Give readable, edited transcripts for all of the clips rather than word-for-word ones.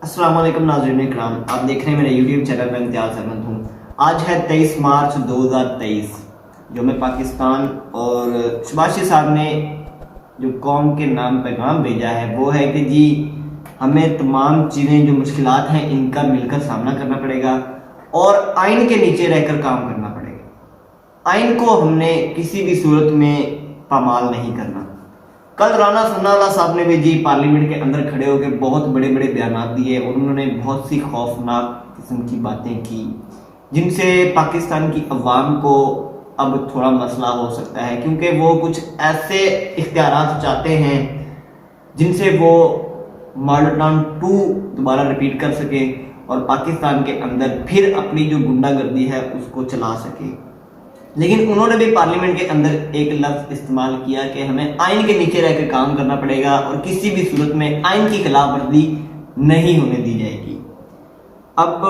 السلام علیکم ناظرین اکرام، آپ دیکھ رہے ہیں میرے یوٹیوب چینل میں امتیاز احمد ہوں۔ آج ہے 23 مارچ 2023 جو میں پاکستان اور شباز شریف صاحب نے جو قوم کے نام پیغام بھیجا ہے وہ ہے کہ جی ہمیں تمام چیزیں جو مشکلات ہیں ان کا مل کر سامنا کرنا پڑے گا اور آئین کے نیچے رہ کر کام کرنا پڑے گا۔ آئین کو ہم نے کسی بھی صورت میں پامال نہیں کرنا۔ کل رانا ثناءاللہ صاحب نے بھی جی پارلیمنٹ کے اندر کھڑے ہو کے بہت بڑے بڑے بیانات دیے اور انہوں نے بہت سی خوفناک قسم کی باتیں کی جن سے پاکستان کی عوام کو اب تھوڑا مسئلہ ہو سکتا ہے، کیونکہ وہ کچھ ایسے اختیارات چاہتے ہیں جن سے وہ ماڈل ٹاؤن 2 دوبارہ ریپیٹ کر سکے اور پاکستان کے اندر پھر اپنی جو گنڈا گردی ہے اس کو چلا سکے۔ لیکن انہوں نے بھی پارلیمنٹ کے اندر ایک لفظ استعمال کیا کہ ہمیں آئین کے نیچے رہ کے کام کرنا پڑے گا اور کسی بھی صورت میں آئین کی خلاف ورزی نہیں ہونے دی جائے گی۔ اب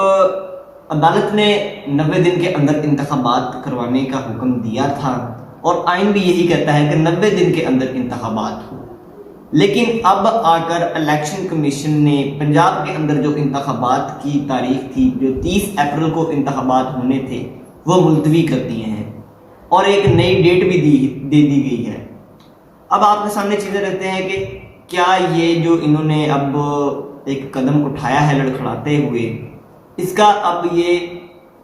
عدالت نے 90 دن کے اندر انتخابات کروانے کا حکم دیا تھا اور آئین بھی یہی کہتا ہے کہ 90 دن کے اندر انتخابات ہو، لیکن اب آ کر الیکشن کمیشن نے پنجاب کے اندر جو انتخابات کی تاریخ تھی، جو 30 اپریل کو انتخابات ہونے تھے، وہ ملتوی کر دیے ہیں اور ایک نئی ڈیٹ بھی دے دی گئی ہے۔ اب آپ کے سامنے چیزیں رہتے ہیں کہ کیا یہ جو انہوں نے اب ایک قدم اٹھایا ہے لڑکھڑاتے ہوئے، اس کا اب یہ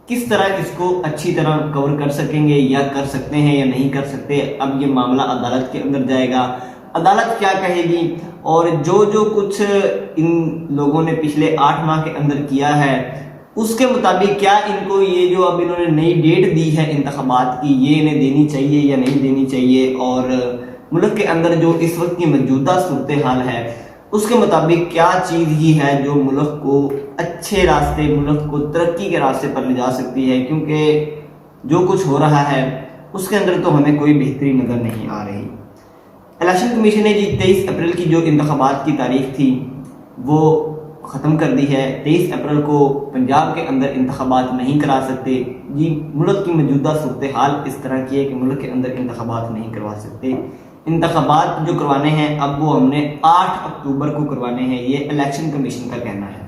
کس طرح اس کو اچھی طرح کور کر سکیں گے یا کر سکتے ہیں یا نہیں کر سکتے۔ اب یہ معاملہ عدالت کے اندر جائے گا، عدالت کیا کہے گی اور جو کچھ ان لوگوں نے پچھلے 8 ماہ کے اندر کیا ہے اس کے مطابق کیا ان کو یہ جو اب انہوں نے نئی ڈیٹ دی ہے انتخابات کی، یہ انہیں دینی چاہیے یا نہیں دینی چاہیے، اور ملک کے اندر جو اس وقت کی موجودہ صورتحال ہے اس کے مطابق کیا چیز ہی ہے جو ملک کو اچھے راستے، ملک کو ترقی کے راستے پر لے جا سکتی ہے، کیونکہ جو کچھ ہو رہا ہے اس کے اندر تو ہمیں کوئی بہتری نظر نہیں آ رہی۔ الیکشن کمیشن نے جی 23 اپریل کی جو انتخابات کی تاریخ تھی وہ ختم کر دی ہے۔ 23 اپریل کو پنجاب کے اندر انتخابات نہیں کرا سکتے جی، ملک کی موجودہ صورتحال اس طرح کی ہے کہ ملک کے اندر انتخابات نہیں کروا سکتے۔ انتخابات جو کروانے ہیں اب وہ ہم نے 8 اکتوبر کو کروانے ہیں، یہ الیکشن کمیشن کا کہنا ہے۔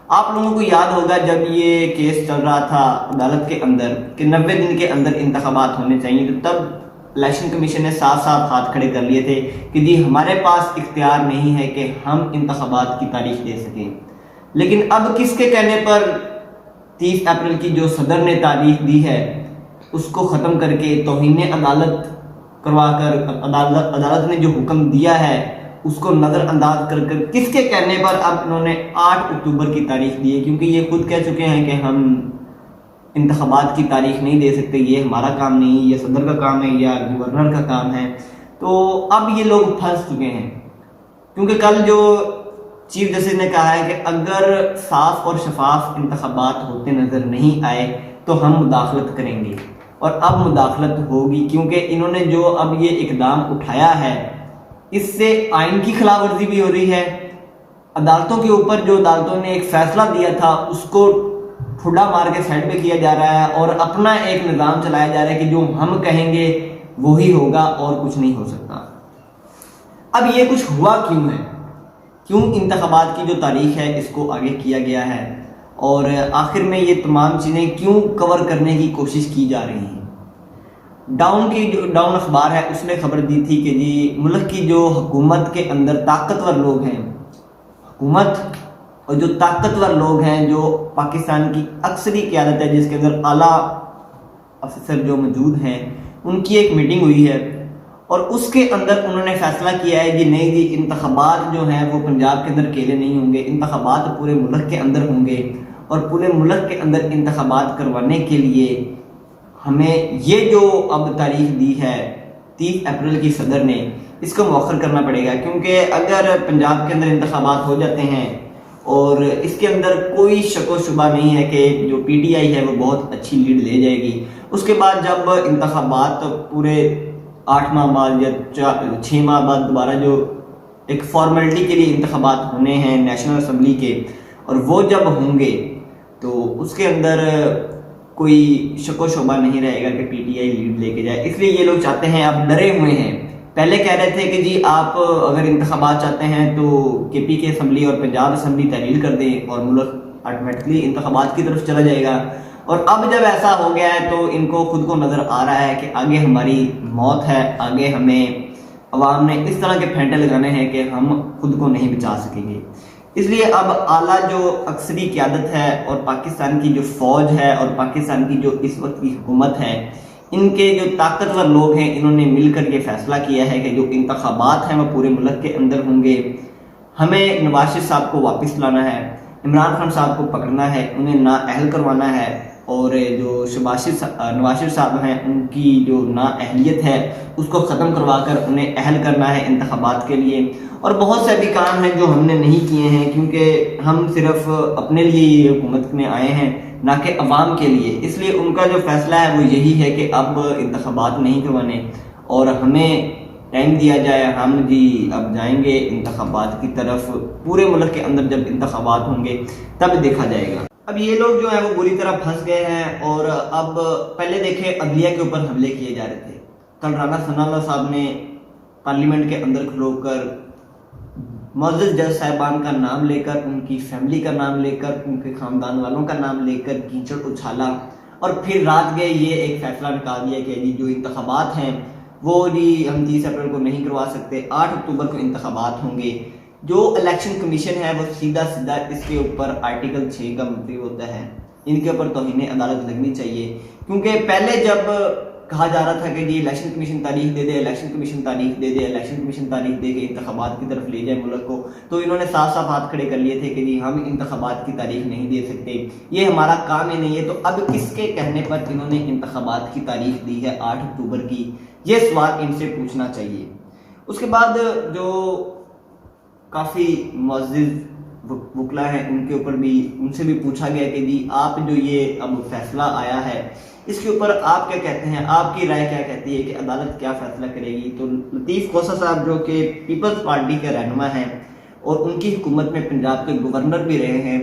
آپ لوگوں کو یاد ہوگا جب یہ کیس چل رہا تھا عدالت کے اندر کہ 90 دن کے اندر انتخابات ہونے چاہیے، تو تب الیکشن کمیشن نے صاف ہاتھ کھڑے کر لیے تھے کہ جی ہمارے پاس اختیار نہیں ہے کہ ہم انتخابات کی تاریخ دے سکیں۔ لیکن اب کس کے کہنے پر 30 اپریل کی جو صدر نے تاریخ دی ہے اس کو ختم کر کے توہین عدالت کروا کر عدالت نے جو حکم دیا ہے اس کو نظر انداز کر کس کے کہنے پر اب انہوں نے 8 اکتوبر کی تاریخ دی ہے، کیونکہ یہ خود کہہ چکے ہیں کہ ہم انتخابات کی تاریخ نہیں دے سکتے، یہ ہمارا کام نہیں، یہ صدر کا کام ہے یا گورنر کا کام ہے۔ تو اب یہ لوگ پھنس چکے ہیں، کیونکہ کل جو چیف جسٹس نے کہا ہے کہ اگر صاف اور شفاف انتخابات ہوتے نظر نہیں آئے تو ہم مداخلت کریں گے، اور اب مداخلت ہوگی، کیونکہ انہوں نے جو اب یہ اقدام اٹھایا ہے اس سے آئین کی خلاف ورزی بھی ہو رہی ہے۔ عدالتوں کے اوپر جو عدالتوں نے ایک فیصلہ دیا تھا اس کو ٹھڈا مار کے سائڈ پہ کیا جا رہا ہے اور اپنا ایک نظام چلایا جا رہا ہے کہ جو ہم کہیں گے وہی ہوگا اور کچھ نہیں ہو سکتا۔ اب یہ کچھ ہوا کیوں ہے، کیوں انتخابات کی جو تاریخ ہے اس کو آگے کیا گیا ہے، اور آخر میں یہ تمام چیزیں کیوں کور کرنے کی کوشش کی جا رہی ہیں۔ ڈاؤن اخبار ہے اس نے خبر دی تھی کہ جی ملک کی جو حکومت کے اندر طاقتور لوگ ہیں، حکومت اور جو طاقتور لوگ ہیں، جو پاکستان کی اکثری قیادت ہے جس کے اندر اعلیٰ افسر جو موجود ہیں، ان کی ایک میٹنگ ہوئی ہے اور اس کے اندر انہوں نے فیصلہ کیا ہے کہ نہیں جی انتخابات جو ہیں وہ پنجاب کے اندر اکیلے نہیں ہوں گے، انتخابات پورے ملک کے اندر ہوں گے، اور پورے ملک کے اندر انتخابات کروانے کے لیے ہمیں یہ جو اب تاریخ دی ہے 30 اپریل کی صدر نے، اس کو مؤخر کرنا پڑے گا، کیونکہ اگر پنجاب کے اندر انتخابات ہو جاتے ہیں اور اس کے اندر کوئی شک و شبہ نہیں ہے کہ جو پی ٹی آئی ہے وہ بہت اچھی لیڈ لے جائے گی، اس کے بعد جب انتخابات پورے 8 ماہ بعد یا 6 ماہ بعد دوبارہ جو ایک فارمیلٹی کے لیے انتخابات ہونے ہیں نیشنل اسمبلی کے، اور وہ جب ہوں گے تو اس کے اندر کوئی شک و شبہ نہیں رہے گا کہ پی ٹی آئی لیڈ لے کے جائے۔ اس لیے یہ لوگ چاہتے ہیں، اب ڈرے ہوئے ہیں، پہلے کہہ رہے تھے کہ جی آپ اگر انتخابات چاہتے ہیں تو کے پی کے اسمبلی اور پنجاب اسمبلی تحلیل کر دیں اور ملک آٹومیٹکلی انتخابات کی طرف چلا جائے گا. اور اب جب ایسا ہو گیا ہے تو ان کو خود کو نظر آ رہا ہے کہ آگے ہماری موت ہے, آگے ہمیں عوام نے اس طرح کے پھینٹے لگانے ہیں کہ ہم خود کو نہیں بچا سکیں گے. اس لیے اب اعلیٰ جو اکثری قیادت ہے اور پاکستان کی جو فوج ہے اور پاکستان کی جو اس وقت کی حکومت ہے, ان کے جو طاقتور لوگ ہیں انہوں نے مل کر یہ فیصلہ کیا ہے کہ جو انتخابات ہیں وہ پورے ملک کے اندر ہوں گے. ہمیں نواز شریف صاحب کو واپس لانا ہے, عمران خان صاحب کو پکڑنا ہے, انہیں نااہل کروانا ہے, اور جو نواز شریف صاحب ہیں ان کی جو نااہلیت ہے اس کو ختم کروا کر انہیں اہل کرنا ہے انتخابات کے لیے. اور بہت سے بھی کام ہیں جو ہم نے نہیں کیے ہیں, کیونکہ ہم صرف اپنے لیے یہ حکومت میں آئے ہیں نہ کہ عوام کے لیے. اس لیے ان کا جو فیصلہ ہے وہ یہی ہے کہ اب انتخابات نہیں کروانے اور ہمیں ٹائم دیا جائے. ہم جی اب جائیں گے انتخابات کی طرف, پورے ملک کے اندر جب انتخابات ہوں گے تب دیکھا جائے گا. اب یہ لوگ جو ہیں وہ بری طرح پھنس گئے ہیں. اور اب پہلے دیکھیں عدلیہ کے اوپر حملے کیے جا رہے تھے. کل رانا ثناء اللہ صاحب نے پارلیمنٹ کے اندر کھلو کر معزز جج صاحبان کا نام لے کر, ان کی فیملی کا نام لے کر, ان کے خاندان والوں کا نام لے کر کیچڑ اچھالا, اور پھر رات گئے یہ ایک فیصلہ نکال دیا کہ جی جو انتخابات ہیں وہ جی ہم 30 اپریل کو نہیں کروا سکتے, 8 اکتوبر کو انتخابات ہوں گے. جو الیکشن کمیشن ہے وہ سیدھا اس کے اوپر آرٹیکل 6 کا مطلب ہوتا ہے, ان کے اوپر توہین عدالت لگنی چاہیے. کیونکہ پہلے جب کہا جا رہا تھا کہ جی الیکشن کمیشن تاریخ دے دے, الیکشن کمیشن تاریخ دے دے, الیکشن کمیشن تاریخ دے کے انتخابات کی طرف لے جائے ملک کو, تو انہوں نے صاف صاف ہاتھ کھڑے کر لیے تھے کہ جی ہم انتخابات کی تاریخ نہیں دے سکتے, یہ ہمارا کام ہی نہیں ہے. تو اب کس کے کہنے پر انہوں نے انتخابات کی تاریخ دی ہے 8 اکتوبر کی, یہ سوال ان سے پوچھنا چاہیے. اس کے بعد جو کافی معزز وکلا ہیں ان کے اوپر بھی, ان سے بھی پوچھا گیا کہ جی آپ جو یہ اب فیصلہ آیا ہے اس کے اوپر آپ کیا کہتے ہیں, آپ کی رائے کیا کہتی ہے کہ عدالت کیا فیصلہ کرے گی. تو لطیف کوسہ صاحب جو کہ پیپلز پارٹی کے رہنما ہیں اور ان کی حکومت میں پنجاب کے گورنر بھی رہے ہیں,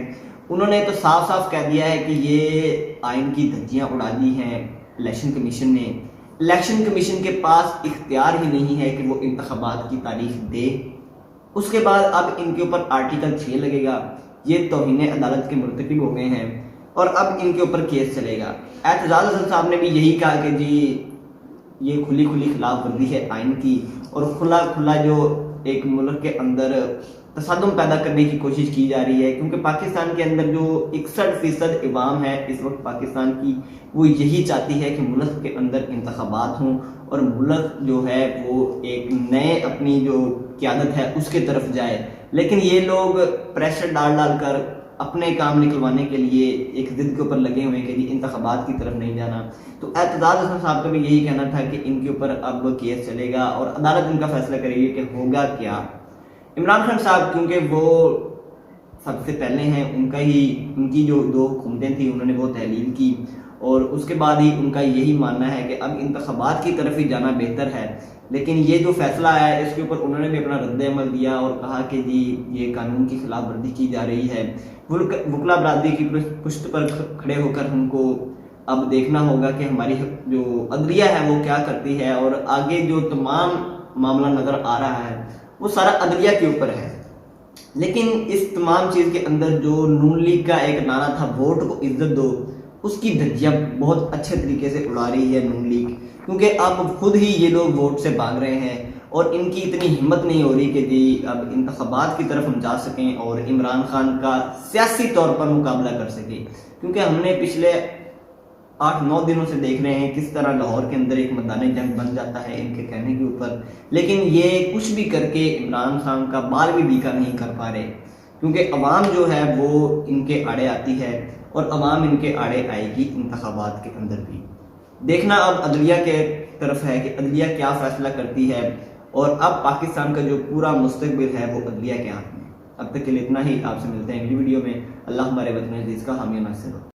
انہوں نے تو صاف صاف کہہ دیا ہے کہ یہ آئین کی دھجیاں اڑا دی ہیں الیکشن کمیشن نے. الیکشن کمیشن کے پاس اختیار ہی نہیں ہے کہ وہ انتخابات کی تاریخ دے. اس کے بعد اب ان کے اوپر آرٹیکل 6 لگے گا, یہ توہین عدالت کے مرتکب ہو گئے ہیں اور اب ان کے اوپر کیس چلے گا. اعتزاز حسن صاحب نے بھی یہی کہا کہ جی یہ کھلی خلاف ورزی ہے آئین کی, اور کھلا جو ایک ملک کے اندر تصادم پیدا کرنے کی کوشش کی جا رہی ہے. کیونکہ پاکستان کے اندر جو 61% عوام ہے اس وقت پاکستان کی, وہ یہی چاہتی ہے کہ ملک کے اندر انتخابات ہوں اور ملک جو ہے وہ ایک نئے اپنی جو قیادت ہے اس کے طرف جائے. لیکن یہ لوگ پریشر ڈال کر اپنے کام نکلوانے کے لیے ایک ضد کے اوپر لگے ہوئے کہ جی انتخابات کی طرف نہیں جانا. تو اعتزاز حسن صاحب کا بھی یہی کہنا تھا کہ ان کے اوپر اب کیس چلے گا اور عدالت ان کا فیصلہ کرے گی کہ ہوگا کیا. عمران خان صاحب کیونکہ وہ سب سے پہلے ہیں, ان کی جو 2 حکومتیں تھیں انہوں نے وہ تحلیل کی, اور اس کے بعد ہی ان کا یہی ماننا ہے کہ اب انتخابات کی طرف ہی جانا بہتر ہے. لیکن یہ جو فیصلہ آیا ہے اس کے اوپر انہوں نے بھی اپنا رد عمل دیا اور کہا کہ جی یہ قانون کی خلاف ورزی کی جا رہی ہے. وکلا برادری کی پشت پر کھڑے ہو کر ہم کو اب دیکھنا ہوگا کہ ہماری جو عدلیہ ہے وہ کیا کرتی ہے, اور آگے جو تمام معاملہ نظر آ رہا ہے وہ سارا عدلیہ کے اوپر ہے. لیکن اس تمام چیز کے اندر جو نون لیگ کا ایک نعرہ تھا ووٹ کو عزت دو, اس کی دھجیاں بہت اچھے طریقے سے اڑا رہی ہے نون لیگ. کیونکہ اب خود ہی یہ لوگ ووٹ سے بھاگ رہے ہیں اور ان کی اتنی ہمت نہیں ہو رہی کہ جی اب انتخابات کی طرف ہم جا سکیں اور عمران خان کا سیاسی طور پر مقابلہ کر سکیں. کیونکہ ہم نے پچھلے 8-9 دنوں سے دیکھ رہے ہیں کس طرح لاہور کے اندر ایک میدان جنگ بن جاتا ہے ان کے کہنے کے اوپر. لیکن یہ کچھ بھی کر کے عمران خان کا بال بھی بیکا نہیں کر پا رہے, کیونکہ عوام جو ہے وہ ان کے آڑے آتی ہے اور عوام ان کے آڑے آئے گی انتخابات کے اندر بھی. دیکھنا اب عدلیہ کے طرف ہے کہ عدلیہ کیا فیصلہ کرتی ہے, اور اب پاکستان کا جو پورا مستقبل ہے وہ عدلیہ کے ہاتھ میں. اب تک کے لیے اتنا ہی, آپ سے ملتے ہیں اگلی ویڈیو میں. اللہ ہمارے وطن عزیز کا حامی و ناصر ہو.